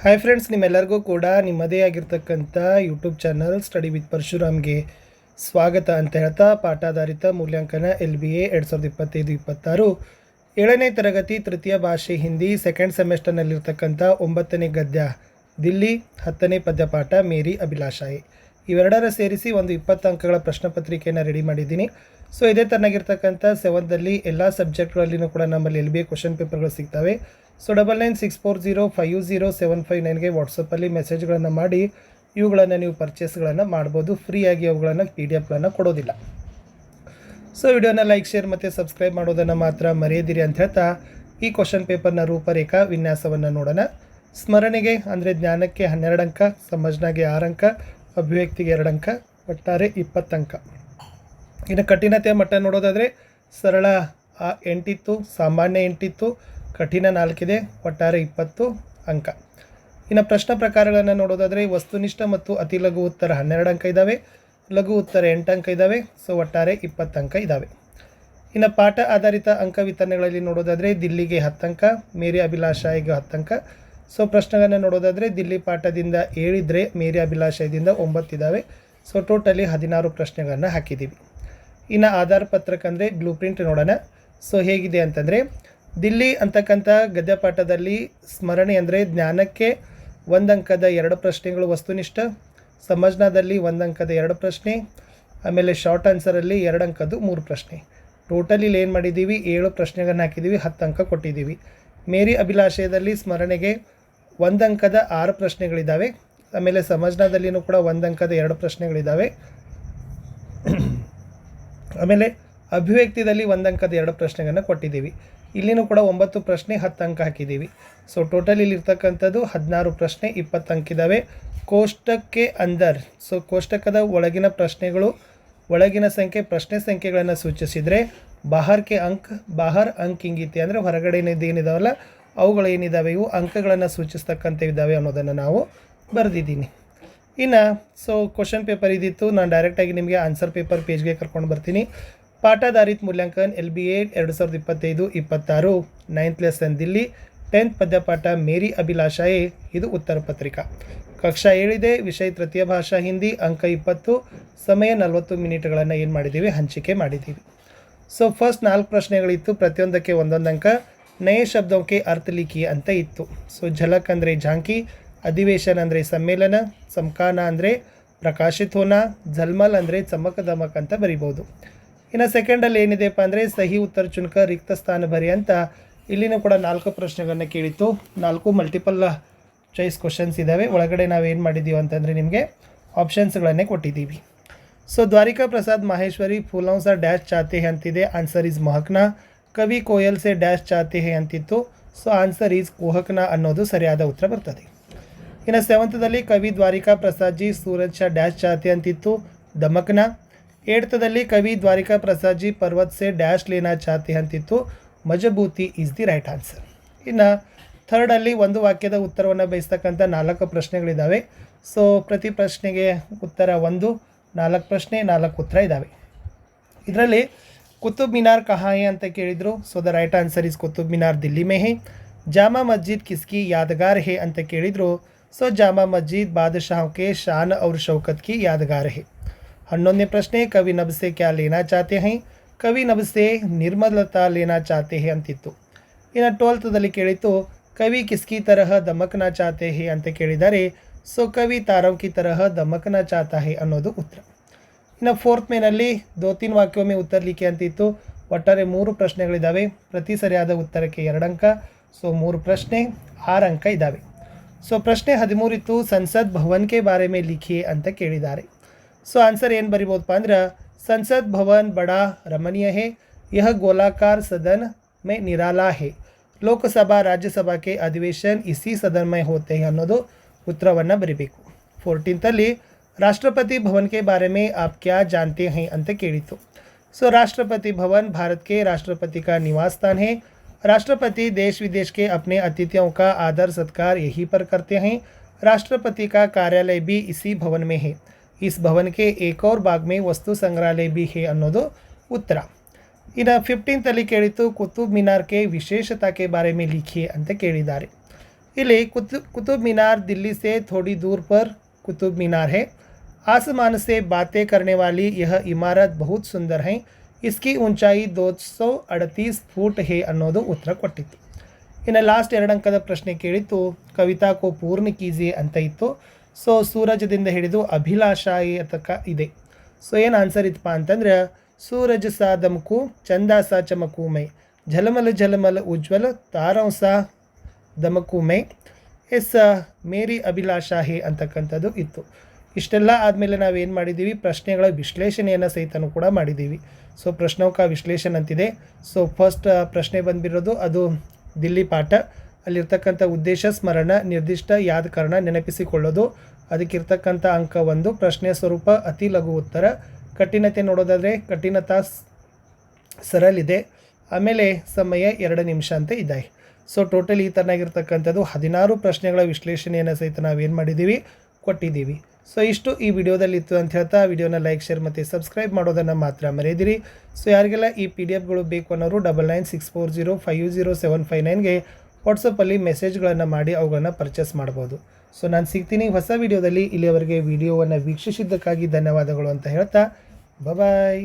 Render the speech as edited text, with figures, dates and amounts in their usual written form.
Hi friends, ನಿಮ್ಮೆಲ್ಲರಿಗೂ ಕೂಡ ನಿಮ್ಮದೇ ಆಗಿರ್ತಕ್ಕಂಥ ಯೂಟ್ಯೂಬ್ ಚಾನಲ್ ಸ್ಟಡಿ ವಿತ್ ಪರಶುರಾಮ್ಗೆ ಸ್ವಾಗತ ಅಂತ ಹೇಳ್ತಾ, ಪಾಠಾಧಾರಿತ ಮೂಲ್ಯಾಂಕನ LBA 2025-26 7ನೇ ತರಗತಿ ತೃತೀಯ ಭಾಷೆ ಹಿಂದಿ ಸೆಕೆಂಡ್ ಸೆಮೆಸ್ಟರ್ನಲ್ಲಿರ್ತಕ್ಕಂಥ 9ನೇ ಗದ್ಯ ದಿಲ್ಲಿ, 10ನೇ ಪದ್ಯಪಾಠ ಮೇರಿ ಅಭಿಲಾಷಾಯಿ ಇವೆರಡರ ಸೇರಿಸಿ ಒಂದು 20 ಅಂಕಗಳ ಪ್ರಶ್ನೆ ಪತ್ರಿಕೆಯನ್ನು ರೆಡಿ ಮಾಡಿದ್ದೀನಿ. ಸೊ ಇದೇ ಥರನಾಗಿರ್ತಕ್ಕಂಥ 7ದಲ್ಲಿ ಎಲ್ಲ ಸಬ್ಜೆಕ್ಟ್ಗಳಲ್ಲಿನೂ ಕೂಡ ನಮ್ಮಲ್ಲಿ LBA ಕ್ವಶನ್ ಪೇಪರ್ಗಳು ಸಿಗ್ತವೆ. ಸೊ 9964050759ಗೆ ವಾಟ್ಸಪ್ಪಲ್ಲಿ ಮೆಸೇಜ್ಗಳನ್ನು ಮಾಡಿ ಇವುಗಳನ್ನು ನೀವು ಪರ್ಚೇಸ್ಗಳನ್ನು ಮಾಡ್ಬೋದು. ಫ್ರೀಯಾಗಿ ಅವುಗಳನ್ನು PDF ಕೊಡೋದಿಲ್ಲ. ಸೊ ವಿಡಿಯೋನ ಲೈಕ್, ಶೇರ್ ಮತ್ತು ಸಬ್ಸ್ಕ್ರೈಬ್ ಮಾಡೋದನ್ನು ಮಾತ್ರ ಮರೆಯದಿರಿ ಅಂತ ಹೇಳ್ತಾ ಈ ಕ್ವಶನ್ ಪೇಪರ್ನ ರೂಪರೇಖಾ ವಿನ್ಯಾಸವನ್ನು ನೋಡೋಣ. ಸ್ಮರಣೆಗೆ ಅಂದರೆ ಜ್ಞಾನಕ್ಕೆ 12 ಅಂಕ, ಸಮಜ್ನಾಗೆ 6 ಅಂಕ, ಅಭಿವ್ಯಕ್ತಿಗೆ 2 ಅಂಕ, ಒಟ್ಟಾರೆ 20 ಅಂಕ. ಇನ್ನು ಕಠಿಣತೆಯ ಮಟ್ಟ ನೋಡೋದಾದರೆ ಸರಳ 8 ಇತ್ತು, ಸಾಮಾನ್ಯ 8 ಇತ್ತು, ಕಠಿಣ 4 ಇದೆ, ಒಟ್ಟಾರೆ 20 ಅಂಕ. ಇನ್ನು ಪ್ರಶ್ನೆ ಪ್ರಕಾರಗಳನ್ನು ನೋಡೋದಾದರೆ ವಸ್ತುನಿಷ್ಠ ಮತ್ತು ಅತಿ ಲಘು ಉತ್ತರ 12 ಅಂಕ ಇದ್ದಾವೆ, ಲಘು ಉತ್ತರ 8 ಅಂಕ ಇದ್ದಾವೆ. ಸೊ ಒಟ್ಟಾರೆ 20 ಅಂಕ ಇದ್ದಾವೆ. ಇನ್ನು ಪಾಠ ಆಧಾರಿತ ಅಂಕ ವಿತರಣೆಗಳಲ್ಲಿ ನೋಡೋದಾದರೆ ದಿಲ್ಲಿಗೆ 10 ಅಂಕ, ಮೇರಿ ಅಭಿಲಾಷಾಯಿಗೆ 10 ಅಂಕ. ಸೊ ಪ್ರಶ್ನೆಗಳನ್ನು ನೋಡೋದಾದರೆ ದಿಲ್ಲಿ ಪಾಠದಿಂದ 7 ಇದ್ದರೆ ಮೇರಿ ಅಭಿಲಾಷಾಯದಿಂದ 9 ಇದ್ದಾವೆ. ಸೊ ಟೋಟಲಿ 16 ಪ್ರಶ್ನೆಗಳನ್ನು ಹಾಕಿದ್ದೀವಿ. ಇನ್ನು ಆಧಾರ ಪತ್ರಕ್ಕಂದರೆ ಬ್ಲೂ ಪ್ರಿಂಟ್ ನೋಡೋಣ. ಸೊ ಹೇಗಿದೆ ಅಂತಂದರೆ, ದಿಲ್ಲಿ ಅಂತಕ್ಕಂಥ ಗದ್ಯಪಾಠದಲ್ಲಿ ಸ್ಮರಣೆ ಅಂದರೆ ಜ್ಞಾನಕ್ಕೆ 1 ಅಂಕದ 2 ಪ್ರಶ್ನೆಗಳು ವಸ್ತುನಿಷ್ಠ, ಸಮಜ್ನಾದಲ್ಲಿ 1 ಅಂಕದ 2 ಪ್ರಶ್ನೆ, ಆಮೇಲೆ ಶಾರ್ಟ್ ಆನ್ಸರಲ್ಲಿ 2 ಅಂಕದ್ದು 3 ಪ್ರಶ್ನೆ. ಟೋಟಲಿ ಏನು ಮಾಡಿದ್ದೀವಿ, 7 ಪ್ರಶ್ನೆಗಳನ್ನು ಹಾಕಿದ್ದೀವಿ, 10 ಅಂಕ ಕೊಟ್ಟಿದ್ದೀವಿ. ಮೇರಿ ಅಭಿಲಾಷಯದಲ್ಲಿ ಸ್ಮರಣೆಗೆ 1 ಅಂಕದ 6 ಪ್ರಶ್ನೆಗಳಿದ್ದಾವೆ, ಆಮೇಲೆ ಸಮಜ್ನಾದಲ್ಲಿನೂ ಕೂಡ 1 ಅಂಕದ 2 ಪ್ರಶ್ನೆಗಳಿದ್ದಾವೆ, ಆಮೇಲೆ ಅಭಿವ್ಯಕ್ತಿಯಲ್ಲಿ 1 ಅಂಕದ 2 ಪ್ರಶ್ನೆಗಳನ್ನು ಕೊಟ್ಟಿದ್ದೀವಿ. ಇಲ್ಲಿನೂ ಕೂಡ 9 ಪ್ರಶ್ನೆ 10 ಅಂಕ ಹಾಕಿದ್ದೀವಿ. ಸೊ ಟೋಟಲ್ ಇಲ್ಲಿರ್ತಕ್ಕಂಥದ್ದು 16 ಪ್ರಶ್ನೆ 20 ಅಂಕ ಇದ್ದಾವೆ. ಕೋಷ್ಟಕ್ಕೆ ಅಂದರ್, ಸೊ ಕೋಷ್ಟಕದ ಒಳಗಿನ ಪ್ರಶ್ನೆಗಳು ಒಳಗಿನ ಸಂಖ್ಯೆ ಪ್ರಶ್ನೆ ಸಂಖ್ಯೆಗಳನ್ನು ಸೂಚಿಸಿದರೆ ಬಾಹರ್ಗೆ ಅಂಕ್, ಬಾಹರ್ ಅಂಕ್ ಇಂಗಿತೆ ಅಂದರೆ ಹೊರಗಡೆ ಏನಿದಾವಲ್ಲ ಅವುಗಳು ಏನಿದ್ದಾವೆ ಇವು ಅಂಕಗಳನ್ನು ಸೂಚಿಸ್ತಕ್ಕಂಥ ಇದ್ದಾವೆ ಅನ್ನೋದನ್ನು ನಾವು ಬರೆದಿದ್ದೀನಿ. ಇನ್ನು ಸೊ ಕ್ವಶನ್ ಪೇಪರ್ ಇದ್ದಿತ್ತು, ನಾನು ಡೈರೆಕ್ಟಾಗಿ ನಿಮಗೆ ಆನ್ಸರ್ ಪೇಪರ್ ಪೇಜ್ಗೆ ಕರ್ಕೊಂಡು ಬರ್ತೀನಿ. ಪಾಠಾಧಾರಿತ ಮೂಲ್ಯಾಂಕನ LBA 2025-26 9th lesson Delhi, 10th ಪದ್ಯಪಾಠ ಮೇರಿ ಅಭಿಲಾಷಾಯಿ, ಇದು ಉತ್ತರ ಪತ್ರಿಕಾ. ಕಕ್ಷಾ 7 ಇದೆ, ವಿಷಯ ತೃತೀಯ ಭಾಷಾ ಹಿಂದಿ, ಅಂಕ 20, ಸಮಯ 40 ಮಿನಿಟ್ಗಳನ್ನು ಏನು ಮಾಡಿದ್ದೀವಿ, ಹಂಚಿಕೆ ಮಾಡಿದ್ದೀವಿ. ಸೊ ಫಸ್ಟ್ 4 ಪ್ರಶ್ನೆಗಳಿತ್ತು, ಪ್ರತಿಯೊಂದಕ್ಕೆ 1 ಅಂಕ. ನಯ ಶಬ್ದಕ್ಕೆ ಅರ್ಥ ಲಿಖಿ ಅಂತ ಇತ್ತು. ಸೊ ಝಲಕ್ ಅಂದರೆ ಝಾಂಕಿ, ಅಧಿವೇಶನ ಅಂದರೆ ಸಮ್ಮೇಳನ, ಸಮಖಾನ ಅಂದರೆ ಪ್ರಕಾಶಿತ ಹೋನ, ಝಲ್ಮಲ್ ಅಂದರೆ ಚಮಕ್ ದಮಕ್ ಅಂತ ಬರಿಬೋದು. ಇನ್ನು ಸೆಕೆಂಡಲ್ಲಿ ಏನಿದೆಪ್ಪ ಅಂದರೆ ಸಹಿ ಉತ್ತರ ಚುನ್ಕ, ರಿಕ್ತ ಸ್ಥಾನ ಬರಿ ಅಂತ ಇಲ್ಲಿನೂ ಕೂಡ 4 ಪ್ರಶ್ನೆಗಳನ್ನು ಕೇಳಿತ್ತು. 4 ಮಲ್ಟಿಪಲ್ ಚಾಯ್ಸ್ ಕ್ವಶನ್ಸ್ ಇದ್ದಾವೆ. ಒಳಗಡೆ ನಾವೇನು ಮಾಡಿದ್ದೀವಿ ಅಂತಂದರೆ ನಿಮಗೆ ಆಪ್ಷನ್ಸ್ಗಳನ್ನೇ ಕೊಟ್ಟಿದ್ದೀವಿ. ಸೊ ದ್ವಾರಿಕಾ ಪ್ರಸಾದ್ ಮಾಹೇಶ್ವರಿ ಫೂಲೌನ್ ಸಾ ಡ್ಯಾಶ್ ಚಾತೆ ಹೇ ಅಂತಿದೆ, ಆನ್ಸರ್ ಈಸ್ ಮೊಹಕ್ನಾ. ಕವಿ ಕೋಯಲ್ ಸೆ ಡ್ಯಾಶ್ ಚಾತೆ ಹೇ ಅಂತಿತ್ತು, ಸೊ ಆನ್ಸರ್ ಈಸ್ ಕುಹಕ್ನಾ ಅನ್ನೋದು ಸರಿಯಾದ ಉತ್ತರ ಬರ್ತದೆ. ಇನ್ನು 7th ಕವಿ ದ್ವಾರಿಕಾ ಪ್ರಸಾದ್ ಜಿ ಸೂರಜ್ ಶಾ ಡ್ಯಾಶ್ ಚಾತೆ ಅಂತಿತ್ತು, ದಮಕ್ನಾ. 8th ಕವಿ ದ್ವಾರಿಕಾ ಪ್ರಸಾದ್ ಜಿ ಪರ್ವತ್ ಸೆ ಡ್ಯಾಶ್ ಲೇನಾ ಚಾತೆ ಅಂತಿತ್ತು, ಮಜಬೂತಿ ಈಸ್ ದಿ ರೈಟ್ ಆನ್ಸರ್. ಇನ್ನು 3rd ಒಂದು ವಾಕ್ಯದ ಉತ್ತರವನ್ನು ಬಯಸ್ತಕ್ಕಂಥ 4 ಪ್ರಶ್ನೆಗಳಿದ್ದಾವೆ. ಸೊ ಪ್ರತಿ ಪ್ರಶ್ನೆಗೆ ಉತ್ತರ 1, 4 ಪ್ರಶ್ನೆ 4 ಉತ್ತರ ಇದ್ದಾವೆ. ಇದರಲ್ಲಿ ಕುತುಬ್ ಮಿನಾರ್ ಕಹಾ ಹೇ ಅಂತ ಕೇಳಿದರು. So the right answer is Qutub Minar Dilli ಮೇ ಹೇ. ಜಾಮಾ ಮಸ್ಜಿದ್ ಕಿಸ್ಕಿ ಯಾದಗಾರ್ ಹೇ ಅಂತ ಕೇಳಿದರು. ಸೊ ಜಾಮಾ ಮಸ್ಜಿದ್ ಬಾದಶಾಹ್ ಕೆ ಶಾನ್ ಔರ್ ಶೌಕತ್ ಕಿ ಯಾದಗಾರ್ ಹೇ. 11ನೇ ಪ್ರಶ್ನೆ ಕವಿ ನಬ್ ಸೆ ಕ್ಯಾ ಲೇನಾ ಚಾತೆ ಹೈ, ಕವಿ ನಬ್ ಸೆ ನಿರ್ಮಲತಾ ಲೇನಾ ಚಾತೆ ಹೇ ಅಂತಿತ್ತು. ಇನ್ನು 12th ಕೇಳಿತ್ತು ಕವಿ ಕಿಸ್ಕಿ ತರಹ ದಮಕ್ನಾ ಚಾತೆ ಹೇ ಅಂತ ಕೇಳಿದ್ದಾರೆ. ಸೊ ಕವಿ ತಾರವ್ ಕಿ ತರಹ ದಮಕ್ನಾ ಚಾತಾ ಹೇ ಅನ್ನೋದು ಉತ್ತರ. ಇನ್ನು 4th ಮೇನಲ್ಲಿ 2-3 ವಾಕ್ಯೋ ಮೇ ಉತ್ತರ ಲಿಖೆ ಅಂತಿತ್ತು. ಒಟ್ಟಾರೆ 3 ಪ್ರಶ್ನೆಗಳಿದ್ದಾವೆ, ಪ್ರತಿ ಸರಿಯಾದ ಉತ್ತರಕ್ಕೆ 2 ಅಂಕ. ಸೊ 3 ಪ್ರಶ್ನೆ 6 ಅಂಕ ಇದ್ದಾವೆ. ಸೊ ಪ್ರಶ್ನೆ 13 ಇತ್ತು, ಸಂಸತ್ ಭವನ್ ಕೆ ಬಾರೆ ಮೇ ಲಿಖಿಯೇ ಅಂತ ಕೇಳಿದ್ದಾರೆ. ಸೊ ಆನ್ಸರ್ ಏನು ಬರಿಬೋದಪ್ಪ ಅಂದ್ರೆ, ಸಂಸತ್ ಭವನ್ ಬಡಾ ರಮಣೀಯ ಹೇ, ಯಹ ಗೋಲಾಕಾರ ಸದನ್ ಮೇ ನಿರಾಲಾ ಹೇ, ಲೋಕಸಭಾ ರಾಜ್ಯಸಭಾ ಕೆ ಅಧಿವೇಶನ್ ಇಸಿ ಸದನ್ ಮೇ ಹೋತೆ ಅನ್ನೋದು ಉತ್ತರವನ್ನು ಬರಿಬೇಕು. 14th ರಾಷ್ಟ್ರಪತಿ ಭವನ್ ಕೆ ಬಾರೆ ಮೇ ಆಪ್ ಕ್ಯಾ ಜಾನ್ತೆ ಹೇ ಅಂತ ಕೇಳಿತ್ತು. ಸೊ ರಾಷ್ಟ್ರಪತಿ ಭವನ್ भारत के राष्ट्रपति का निवास स्थान है. राष्ट्रपति देश विदेश के अपने अतिथियों का आदर सत्कार यहीं पर करते हैं. राष्ट्रपति का कार्यालय भी इसी भवन में है. इस भवन के एक और भाग में वस्तु संग्रहालय भी है ಅನ್ನೋದು ಉತ್ತರ. ಇನ್ನು 15th ಕೇಳಿತ್ತು ಕುತುಬ್ ಮಿನಾರ್ ಕೆ ವಿಶೇಷತಾ ಕೆ ಬಾರೆ ಮೇ ಲಿಖಿಯೇ ಅಂತ ಕೇಳಿದ್ದಾರೆ. ಇಲ್ಲಿ कुतुब मीनार दिल्ली से थोड़ी दूर पर कुतुब मीनार है। आसमान से बातें करने वाली यह इमारत बहुत सुंदर है। इसकी ऊंचाई 238 फूट है ಅನ್ನೋದು ಉತ್ತರ ಕೊಟ್ಟಿತ್ತು. ಇನ್ನು ಲಾಸ್ಟ್ 2 ಅಂಕದ ಪ್ರಶ್ನೆ ಕೇಳಿತ್ತು, ಕವಿತಾ ಕೋ ಪೂರ್ಣ ಕೀಜಿಯೆ ಅಂತ ಇತ್ತು. ಸೊ ಸೂರಜದಿಂದ ಹಿಡಿದು ಅಭಿಲಾಷಾಯಿ ತನಕ ಇದೆ. ಸೊ ಏನು ಆನ್ಸರ್ ಇತ್ತಪ್ಪ ಅಂತಂದ್ರೆ सूरज सा दमकू चंदा सा चमकू मैं झलमल झलमल उज्ज्वल तारों सा ದಮಕು ಮೈ ಎಸ್ ಮೇರಿ ಅಭಿಲಾಷಾ ಹೇ ಅಂತಕ್ಕಂಥದ್ದು ಇತ್ತು. ಇಷ್ಟೆಲ್ಲ ಆದಮೇಲೆ ನಾವೇನು ಮಾಡಿದ್ದೀವಿ, ಪ್ರಶ್ನೆಗಳ ವಿಶ್ಲೇಷಣೆಯನ್ನು ಸಹಿತನೂ ಕೂಡ ಮಾಡಿದ್ದೀವಿ. ಸೊ ಪ್ರಶ್ನೋಕ ವಿಶ್ಲೇಷಣೆ ಅಂತಿದೆ. ಸೊ ಫಸ್ಟ್ ಪ್ರಶ್ನೆ ಬಂದುಬಿರೋದು ಅದು ದಿಲ್ಲಿ ಪಾಠ. ಅಲ್ಲಿರ್ತಕ್ಕಂಥ ಉದ್ದೇಶ, ಸ್ಮರಣ, ನಿರ್ದಿಷ್ಟ, ಯಾದಕರಣ, ನೆನಪಿಸಿಕೊಳ್ಳೋದು. ಅದಕ್ಕಿರ್ತಕ್ಕಂಥ ಅಂಕ 1. ಪ್ರಶ್ನೆಯ ಸ್ವರೂಪ ಅತಿ ಲಘು ಉತ್ತರ. ಕಠಿಣತೆ ನೋಡೋದಾದರೆ ಕಠಿಣತಾ ಸರಳಿದೆ. ಆಮೇಲೆ ಸಮಯ 2 ನಿಮಿಷ ಅಂತ ಇದೆ. ಸೊ ಟೋಟಲ್ ಈ ಥರನಾಗಿರ್ತಕ್ಕಂಥದ್ದು 16 ಪ್ರಶ್ನೆಗಳ ವಿಶ್ಲೇಷಣೆಯನ್ನು ಸಹಿತ ನಾವೇನು ಮಾಡಿದ್ದೀವಿ, ಕೊಟ್ಟಿದ್ದೀವಿ. ಸೊ ಇಷ್ಟು ಈ ವಿಡಿಯೋದಲ್ಲಿ ಇತ್ತು ಅಂತ ಹೇಳ್ತಾ ವಿಡಿಯೋನ ಲೈಕ್, ಶೇರ್ ಮತ್ತು ಸಬ್ಸ್ಕ್ರೈಬ್ ಮಾಡೋದನ್ನು ಮಾತ್ರ ಮರೆಯದಿರಿ. ಸೊ ಯಾರಿಗೆಲ್ಲ ಈ PDF ಬೇಕು ಅನ್ನೋರು 9964050759ಗೆ ವಾಟ್ಸಪ್ಪಲ್ಲಿ ಮೆಸೇಜ್ಗಳನ್ನು ಮಾಡಿ ಅವುಗಳನ್ನು ಪರ್ಚೇಸ್ ಮಾಡ್ಬೋದು. ಸೊ ನಾನು ಸಿಗ್ತೀನಿ ಹೊಸ ವಿಡಿಯೋದಲ್ಲಿ. ಇಲ್ಲಿಯವರೆಗೆ ವಿಡಿಯೋವನ್ನು ವೀಕ್ಷಿಸಿದ್ದಕ್ಕಾಗಿ ಧನ್ಯವಾದಗಳು ಅಂತ ಹೇಳ್ತಾ ಬಾಯ್.